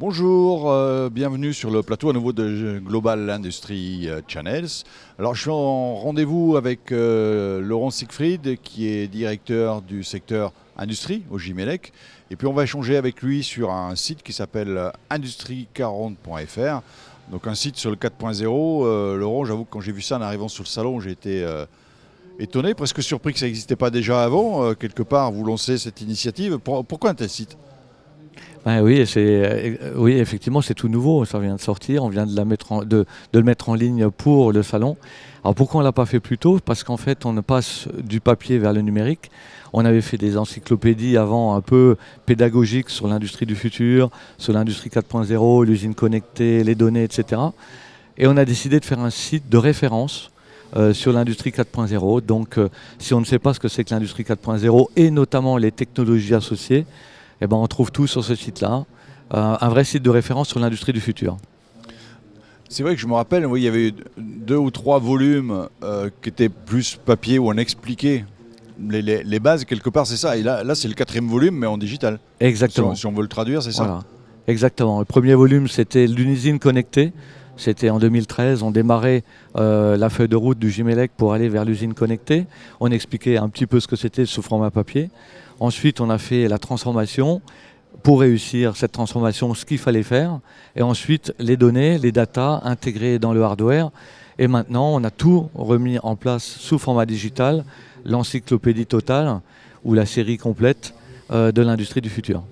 Bonjour, bienvenue sur le plateau à nouveau de Global Industry Channels. Alors je suis en rendez-vous avec Laurent Siegfried qui est directeur du secteur industrie au Gimelec. Et puis on va échanger avec lui sur un site qui s'appelle industrie40.fr. Donc un site sur le 4.0. Laurent, j'avoue que quand j'ai vu ça en arrivant sur le salon, j'ai été étonné, presque surpris que ça n'existait pas déjà avant. Quelque part, vous lancez cette initiative. Pourquoi un tel site ? Ben oui, oui, effectivement, c'est tout nouveau. Ça vient de sortir. On vient de le mettre en ligne pour le salon. Alors pourquoi on ne l'a pas fait plus tôt? Parce qu'en fait, on passe du papier vers le numérique. On avait fait des encyclopédies avant un peu pédagogiques sur l'industrie du futur, sur l'industrie 4.0, l'usine connectée, les données, etc. Et on a décidé de faire un site de référence sur l'industrie 4.0. Donc, si on ne sait pas ce que c'est que l'industrie 4.0 et notamment les technologies associées, eh ben, on trouve tout sur ce site-là, un vrai site de référence sur l'industrie du futur. C'est vrai que je me rappelle, oui, il y avait 2 ou 3 volumes qui étaient plus papier où on expliquait les bases, quelque part c'est ça. Et là c'est le 4e volume, mais en digital. Exactement. Si on veut le traduire, c'est ça. Voilà. Exactement. Le premier volume, c'était l'usine connectée. C'était en 2013, on démarrait la feuille de route du Gimelec pour aller vers l'usine connectée. On expliquait un petit peu ce que c'était sous format papier. Ensuite, on a fait la transformation pour réussir cette transformation, ce qu'il fallait faire. Et ensuite, les données, les datas intégrées dans le hardware. Et maintenant, on a tout remis en place sous format digital, l'encyclopédie totale ou la série complète de l'industrie du futur.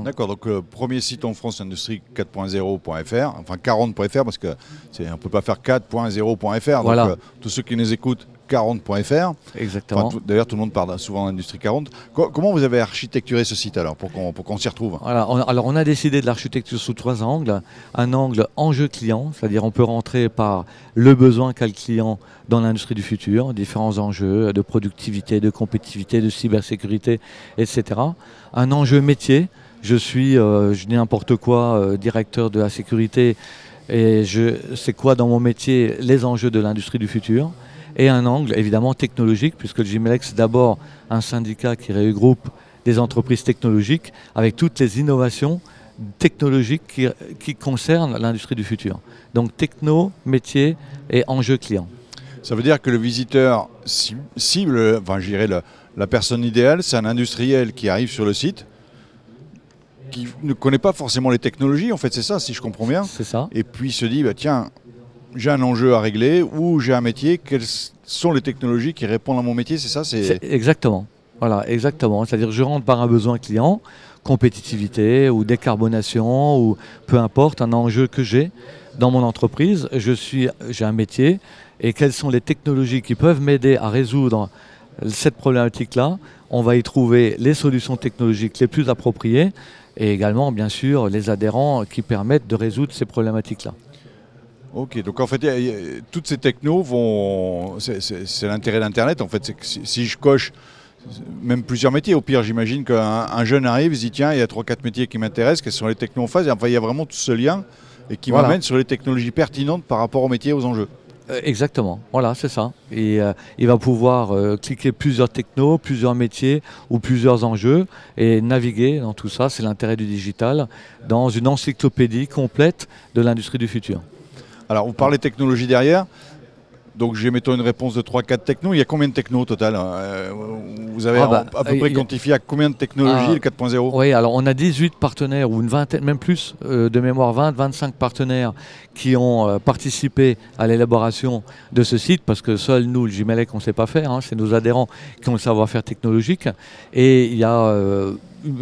D'accord, donc premier site en France, industrie4.0.fr, enfin 40.fr, parce qu'on ne peut pas faire 4.0.fr. Voilà. Donc tous ceux qui nous écoutent, 40.fr. Exactement. Enfin, d'ailleurs, tout le monde parle souvent d'Industrie 40. Comment vous avez architecturé ce site alors, pour qu'on s'y retrouve? Voilà, alors on a décidé de l'architecture sous 3 angles. Un angle enjeu client, c'est-à-dire on peut rentrer par le besoin qu'a le client dans l'industrie du futur, différents enjeux de productivité, de compétitivité, de cybersécurité, etc. Un enjeu métier, je dis n'importe quoi, directeur de la sécurité, et c'est quoi dans mon métier les enjeux de l'industrie du futur. Et un angle évidemment technologique, puisque le Gimelec c'est d'abord un syndicat qui regroupe des entreprises technologiques avec toutes les innovations technologiques qui concernent l'industrie du futur. Donc techno, métier et enjeux clients. Ça veut dire que le visiteur cible, enfin je dirais la personne idéale, c'est un industriel qui arrive sur le site, qui ne connaît pas forcément les technologies, en fait c'est ça, si je comprends bien. C'est ça. Et puis il se dit, bah, tiens, j'ai un enjeu à régler ou j'ai un métier, quelles sont les technologies qui répondent à mon métier, c'est ça? Exactement. Voilà, exactement. C'est-à-dire je rentre par un besoin client, compétitivité ou décarbonation ou peu importe, un enjeu que j'ai dans mon entreprise, j'ai un métier et quelles sont les technologies qui peuvent m'aider à résoudre cette problématique-là. On va y trouver les solutions technologiques les plus appropriées et également bien sûr les adhérents qui permettent de résoudre ces problématiques-là. Ok, donc en fait, toutes ces technos c'est l'intérêt d'Internet. En fait, c'est que si je coche même plusieurs métiers, au pire, j'imagine qu'un jeune arrive, il se dit tiens, il y a 3-4 métiers qui m'intéressent, quels sont les technos en phase. Et enfin, il y a vraiment tout ce lien et qui m'amène sur les technologies pertinentes par rapport aux métiers, aux enjeux. Exactement, voilà, c'est ça. Et il va pouvoir cliquer plusieurs technos, plusieurs métiers ou plusieurs enjeux et naviguer dans tout ça. C'est l'intérêt du digital dans une encyclopédie complète de l'industrie du futur. Alors, vous parlez technologie derrière, donc j'ai mettons une réponse de 3-4 technos. Il y a combien de technos au total? Vous avez à peu près quantifié à combien de technologies le 4.0? Oui, alors on a 18 partenaires ou une vingtaine, même plus de mémoire, 20-25 partenaires qui ont participé à l'élaboration de ce site parce que seul nous, le Gimelec, on ne sait pas faire. C'est nos adhérents qui ont le savoir-faire technologique. Et il y a,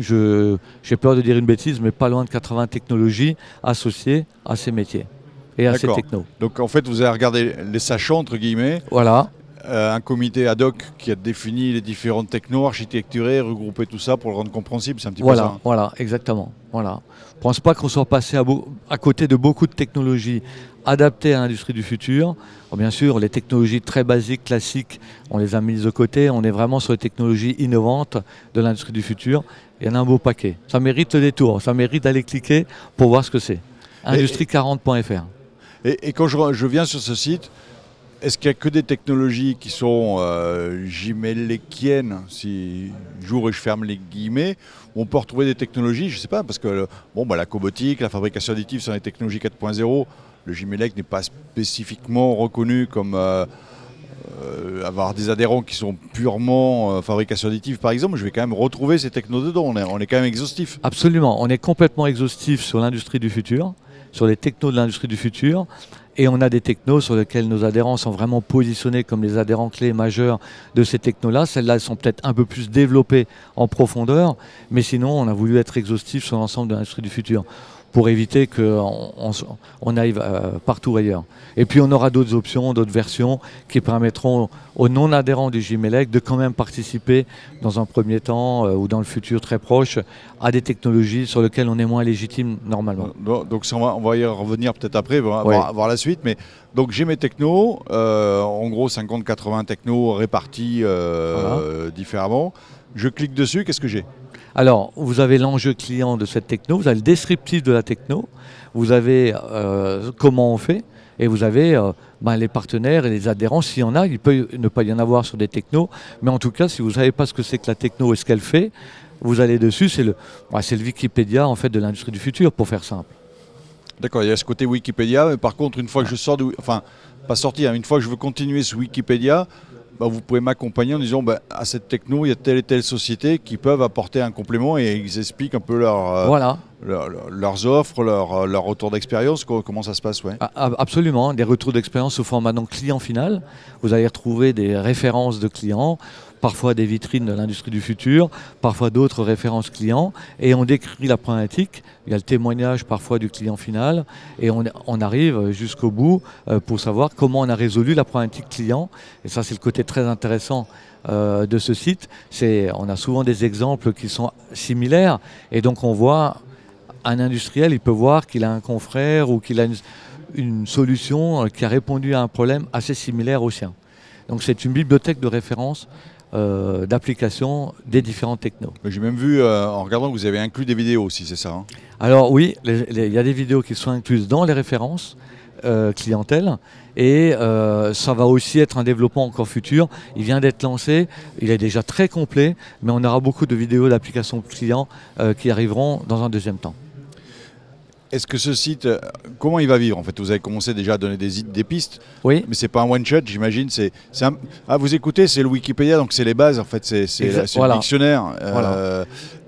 j'ai peur de dire une bêtise, mais pas loin de 80 technologies associées à ces métiers. Et à ces technos. Donc en fait, vous avez regardé les sachants, entre guillemets. Voilà. Un comité ad hoc qui a défini les différentes technos, architecturé, regroupé tout ça pour le rendre compréhensible. C'est un petit peu ça. Voilà, exactement. Voilà. Je ne pense pas qu'on soit passé à côté de beaucoup de technologies adaptées à l'industrie du futur. Alors, bien sûr, les technologies très basiques, classiques, on les a mises de côté. On est vraiment sur les technologies innovantes de l'industrie du futur. Il y en a un beau paquet. Ça mérite le détour. Ça mérite d'aller cliquer pour voir ce que c'est. Industrie40.fr. Et quand je viens sur ce site, est-ce qu'il n'y a que des technologies qui sont giméléquiennes, si j'ouvre et je ferme les guillemets, ou on peut retrouver des technologies, je ne sais pas, parce que la cobotique, la fabrication additive sont des technologies 4.0, le Gimélec n'est pas spécifiquement reconnu comme avoir des adhérents qui sont purement fabrication additive par exemple. Je vais quand même retrouver ces technos dedans, on est quand même exhaustif. Absolument, on est complètement exhaustif sur l'industrie du futur, sur les technos de l'industrie du futur. Et on a des technos sur lesquels nos adhérents sont vraiment positionnés comme les adhérents clés majeurs de ces technos-là. Celles-là, elles sont peut-être un peu plus développées en profondeur, mais sinon, on a voulu être exhaustif sur l'ensemble de l'industrie du futur pour éviter qu'on aille partout ailleurs. Et puis on aura d'autres options, d'autres versions qui permettront aux non-adhérents du Gimélec de quand même participer dans un premier temps ou dans le futur très proche à des technologies sur lesquelles on est moins légitime normalement. Donc on va y revenir peut-être après, on va voir la suite. Mais donc j'ai mes technos, en gros 50-80 technos répartis différemment. Je clique dessus, qu'est-ce que j'ai ? Alors, vous avez l'enjeu client de cette techno, vous avez le descriptif de la techno, vous avez comment on fait, et vous avez les partenaires et les adhérents. S'il y en a, il peut ne pas y en avoir sur des technos, mais en tout cas, si vous ne savez pas ce que c'est que la techno et ce qu'elle fait, vous allez dessus, c'est le Wikipédia en fait, de l'industrie du futur, pour faire simple. D'accord, il y a ce côté Wikipédia, mais par contre, une fois que je sors pas sortir, une fois que je veux continuer ce Wikipédia, vous pouvez m'accompagner en disant à cette techno, il y a telle et telle société qui peuvent apporter un complément et ils expliquent un peu leurs offres, leur retour d'expérience, comment ça se passe. Absolument, des retours d'expérience sous format donc client final. Vous allez retrouver des références de clients, parfois des vitrines de l'industrie du futur, parfois d'autres références clients, et on décrit la problématique. Il y a le témoignage parfois du client final, et on arrive jusqu'au bout pour savoir comment on a résolu la problématique client. Et ça, c'est le côté très intéressant de ce site. On a souvent des exemples qui sont similaires, et donc on voit un industriel, il peut voir qu'il a un confrère ou qu'il a une solution qui a répondu à un problème assez similaire au sien. Donc c'est une bibliothèque de référence d'application des différents technos. J'ai même vu, en regardant, que vous avez inclus des vidéos aussi, c'est ça Alors oui, il y a des vidéos qui sont incluses dans les références clientèle, et ça va aussi être un développement encore futur. Il vient d'être lancé, il est déjà très complet, mais on aura beaucoup de vidéos d'applications clients qui arriveront dans un deuxième temps. Est-ce que ce site, comment il va vivre en fait? Vous avez commencé déjà à donner des pistes, oui. Mais c'est pas un one-shot, j'imagine. Vous écoutez, c'est le Wikipédia, donc c'est les bases en fait, c'est le dictionnaire. Voilà.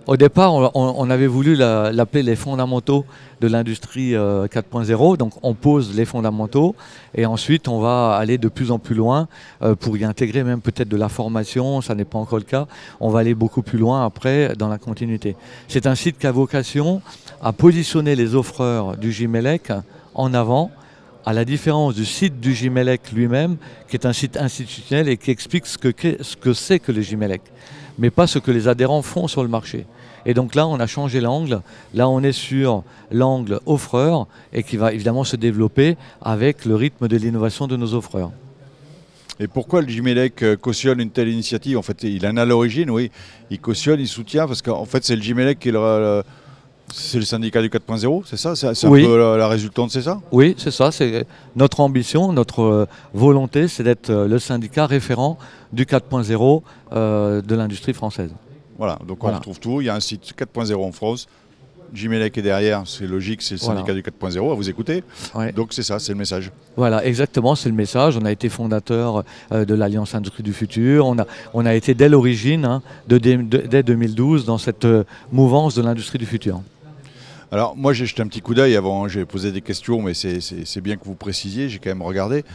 Au départ, on avait voulu l'appeler les fondamentaux de l'industrie 4.0. Donc on pose les fondamentaux et ensuite on va aller de plus en plus loin pour y intégrer même peut-être de la formation. Ça n'est pas encore le cas. On va aller beaucoup plus loin après dans la continuité. C'est un site qui a vocation à positionner les offreurs du Gimélec en avant, à la différence du site du Gimélec lui-même, qui est un site institutionnel et qui explique ce que c'est que le Gimélec, mais pas ce que les adhérents font sur le marché. Et donc là, on a changé l'angle. Là, on est sur l'angle offreur et qui va évidemment se développer avec le rythme de l'innovation de nos offreurs. Et pourquoi le Gimélec cautionne une telle initiative? En fait, il en a l'origine, oui. Il cautionne, il soutient, parce qu'en fait, c'est le Gimélec qui est c'est le syndicat du 4.0, c'est ça? C'est oui. Un peu la résultante, c'est ça? Oui, c'est ça. C'est notre ambition, notre volonté, c'est d'être le syndicat référent du 4.0 de l'industrie française. Voilà, donc on retrouve tout. Il y a un site 4.0 en France. Gimélec est derrière, c'est logique, c'est le syndicat du 4.0, à vous écouter. Ouais. Donc c'est ça, c'est le message. Voilà, exactement, c'est le message. On a été fondateur de l'Alliance Industrie du Futur. On a été dès l'origine, dès 2012, dans cette mouvance de l'industrie du futur. Alors moi j'ai jeté un petit coup d'œil avant, j'ai posé des questions, mais c'est bien que vous précisiez, j'ai quand même regardé.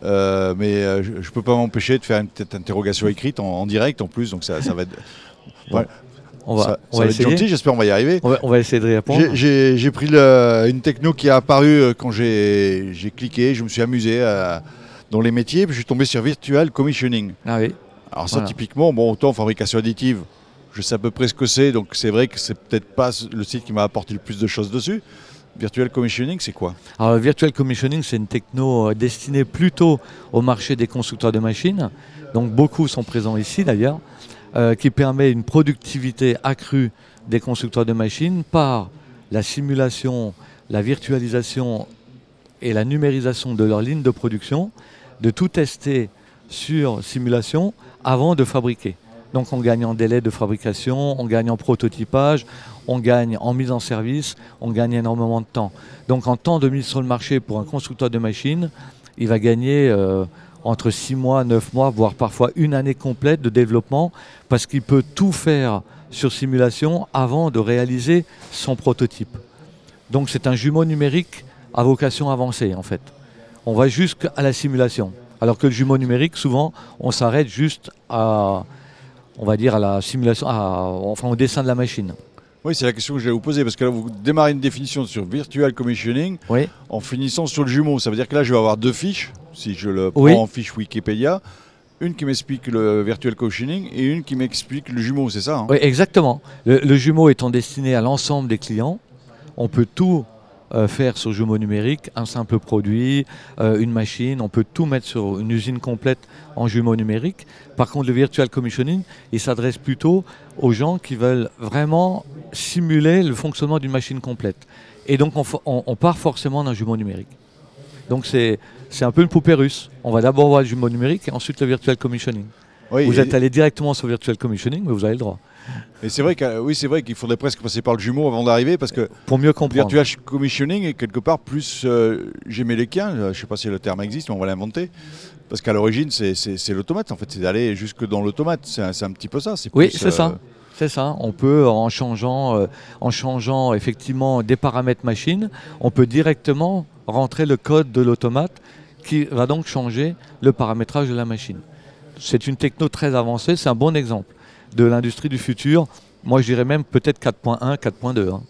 Mais je ne peux pas m'empêcher de faire une petite interrogation écrite en direct en plus, donc ça va être... Ouais. On va être gentil, j'espère qu'on va y arriver. On va essayer de répondre. J'ai pris une techno qui est apparue quand j'ai cliqué, je me suis amusé dans les métiers, puis je suis tombé sur Virtual Commissioning. Ah oui. Alors ça typiquement, autant fabrication additive, je sais à peu près ce que c'est, donc c'est vrai que c'est peut-être pas le site qui m'a apporté le plus de choses dessus. Virtual Commissioning, c'est quoi? Alors, Virtual Commissioning, c'est une techno destinée plutôt au marché des constructeurs de machines. Donc beaucoup sont présents ici d'ailleurs, qui permet une productivité accrue des constructeurs de machines par la simulation, la virtualisation et la numérisation de leur ligne de production, de tout tester sur simulation avant de fabriquer. Donc on gagne en délai de fabrication, on gagne en prototypage, on gagne en mise en service, on gagne énormément de temps. Donc en temps de mise sur le marché pour un constructeur de machines, il va gagner entre 6 mois, 9 mois, voire parfois une année complète de développement parce qu'il peut tout faire sur simulation avant de réaliser son prototype. Donc c'est un jumeau numérique à vocation avancée en fait. On va jusqu'à la simulation. Alors que le jumeau numérique, souvent, on s'arrête juste à, on va dire, à la simulation, enfin au dessin de la machine. Oui, c'est la question que je vais vous poser, parce que là, vous démarrez une définition sur Virtual Commissioning Oui. en finissant sur le jumeau. Ça veut dire que là, je vais avoir 2 fiches, si je le prends Oui. en fiche Wikipédia. Une qui m'explique le Virtual Commissioning et une qui m'explique le jumeau, c'est ça, hein? Oui, exactement. Le jumeau étant destiné à l'ensemble des clients, on peut tout faire sur jumeau numérique, un simple produit, une machine, on peut tout mettre sur une usine complète en jumeau numérique. Par contre, le Virtual Commissioning, il s'adresse plutôt aux gens qui veulent vraiment simuler le fonctionnement d'une machine complète. Et donc, on part forcément d'un jumeau numérique. Donc, c'est un peu une poupée russe. On va d'abord voir le jumeau numérique et ensuite le Virtual Commissioning. Oui, vous êtes allé directement sur Virtual Commissioning, mais vous avez le droit. Et c'est vrai qu'il faudrait presque passer par le jumeau avant d'arriver, parce que pour mieux comprendre. Virtual Commissioning est quelque part plus géméléquien, je ne sais pas si le terme existe, mais on va l'inventer. Parce qu'à l'origine, c'est l'automate, en fait, c'est d'aller jusque dans l'automate. C'est un petit peu ça. Oui, c'est ça. C'est ça. On peut, en changeant effectivement des paramètres machine, on peut directement rentrer le code de l'automate qui va donc changer le paramétrage de la machine. C'est une techno très avancée, c'est un bon exemple de l'industrie du futur. Moi, je dirais même peut-être 4.1, 4.2. Hein.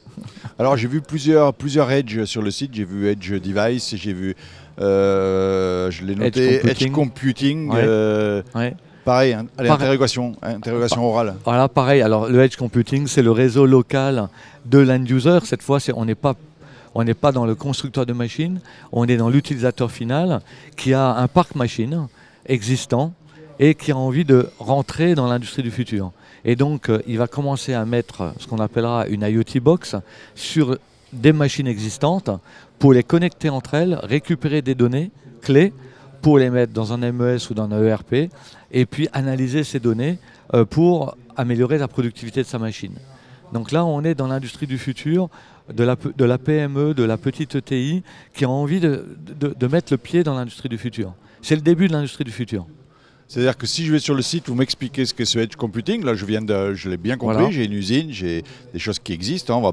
Alors, j'ai vu plusieurs Edge sur le site. J'ai vu Edge Device, j'ai vu, je l'ai noté, Edge Computing. Ouais. Ouais. Pareil, hein, interrogation orale. Voilà, pareil. Alors, le Edge Computing, c'est le réseau local de l'end-user. Cette fois, on n'est pas dans le constructeur de machines, on est dans l'utilisateur final qui a un parc machine existant et qui a envie de rentrer dans l'industrie du futur. Et donc, il va commencer à mettre ce qu'on appellera une IoT box sur des machines existantes pour les connecter entre elles, récupérer des données clés pour les mettre dans un MES ou dans un ERP et puis analyser ces données pour améliorer la productivité de sa machine. Donc là, on est dans l'industrie du futur, de la PME, de la petite ETI qui a envie de mettre le pied dans l'industrie du futur. C'est le début de l'industrie du futur. C'est-à-dire que si je vais sur le site, vous m'expliquez ce que c'est Edge Computing. Là, je l'ai bien compris. Voilà. J'ai une usine, j'ai des choses qui existent. Hein, on va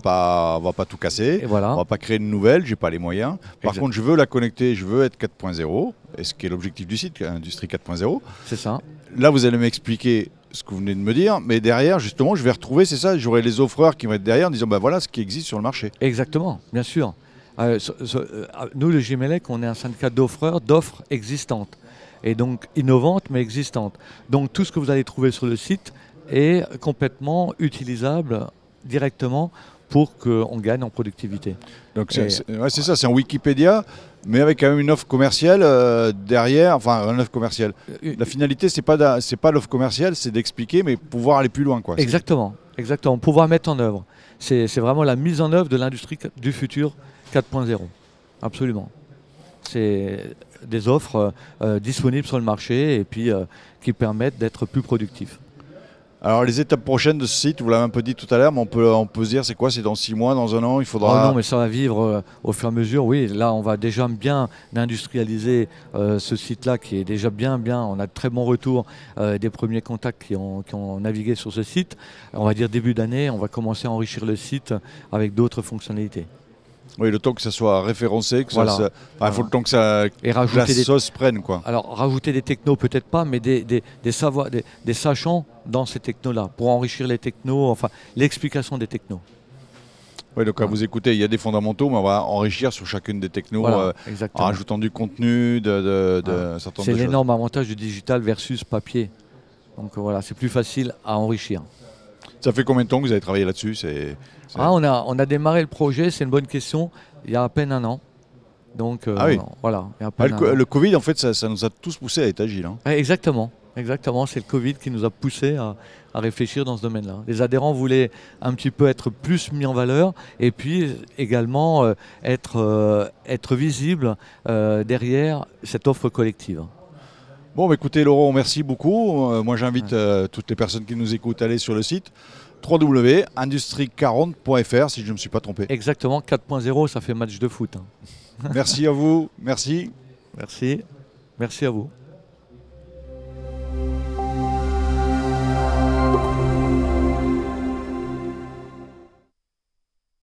pas tout casser. Voilà. On va pas créer une nouvelle. J'ai pas les moyens. Par contre, je veux la connecter. Je veux être 4.0. Et ce qui est l'objectif du site, Industrie 4.0. C'est ça. Là, vous allez m'expliquer ce que vous venez de me dire. Mais derrière, justement, je vais retrouver, c'est ça. J'aurai les offreurs qui vont être derrière en disant, bah voilà ce qui existe sur le marché. Exactement, bien sûr. Nous, le Gimelec, on est un syndicat d'offreurs, d'offres existantes. Et donc innovantes mais existantes. Donc tout ce que vous allez trouver sur le site est complètement utilisable directement pour qu'on gagne en productivité. Donc c'est ça, c'est en Wikipédia, mais avec quand même une offre commerciale derrière, enfin une offre commerciale. La finalité, c'est pas l'offre commerciale, c'est d'expliquer, mais pouvoir aller plus loin, quoi. Exactement, exactement, pouvoir mettre en œuvre. C'est vraiment la mise en œuvre de l'industrie du futur 4.0, absolument. C'est des offres disponibles sur le marché et puis qui permettent d'être plus productifs. Alors les étapes prochaines de ce site, vous l'avez un peu dit tout à l'heure, mais on peut se dire c'est quoi? C'est dans 6 mois, dans un an, il faudra... Oh non, mais ça va vivre au fur et à mesure, oui. Là, on va déjà bien industrialiser ce site-là qui est déjà bien. On a de très bons retours des premiers contacts qui ont navigué sur ce site. On va dire début d'année, on va commencer à enrichir le site avec d'autres fonctionnalités. Oui, le temps que ça soit référencé, que voilà. Il faut le temps que la sauce prenne, quoi. Alors, rajouter des technos, peut-être pas, mais des sachants dans ces technos-là, pour enrichir les technos, enfin, l'explication des technos. Oui, donc à vous écouter, il y a des fondamentaux, mais on va enrichir sur chacune des technos, voilà, en rajoutant du contenu, certaines choses. C'est l'énorme avantage du digital versus papier. Donc voilà, c'est plus facile à enrichir. Ça fait combien de temps que vous avez travaillé là-dessus? On a démarré le projet, c'est une bonne question, il y a à peine un an. Donc oui. voilà. Il y a à peine le Covid, en fait, ça nous a tous poussés à être agiles. Hein. Exactement. C'est le Covid qui nous a poussés à réfléchir dans ce domaine-là. Les adhérents voulaient un petit peu être plus mis en valeur et puis également être visibles derrière cette offre collective. Bon, bah, écoutez Laurent, merci beaucoup. Moi j'invite toutes les personnes qui nous écoutent à aller sur le site www.industrie40.fr si je ne me suis pas trompé. Exactement, 4.0, ça fait match de foot. Merci à vous, merci. Merci, merci à vous.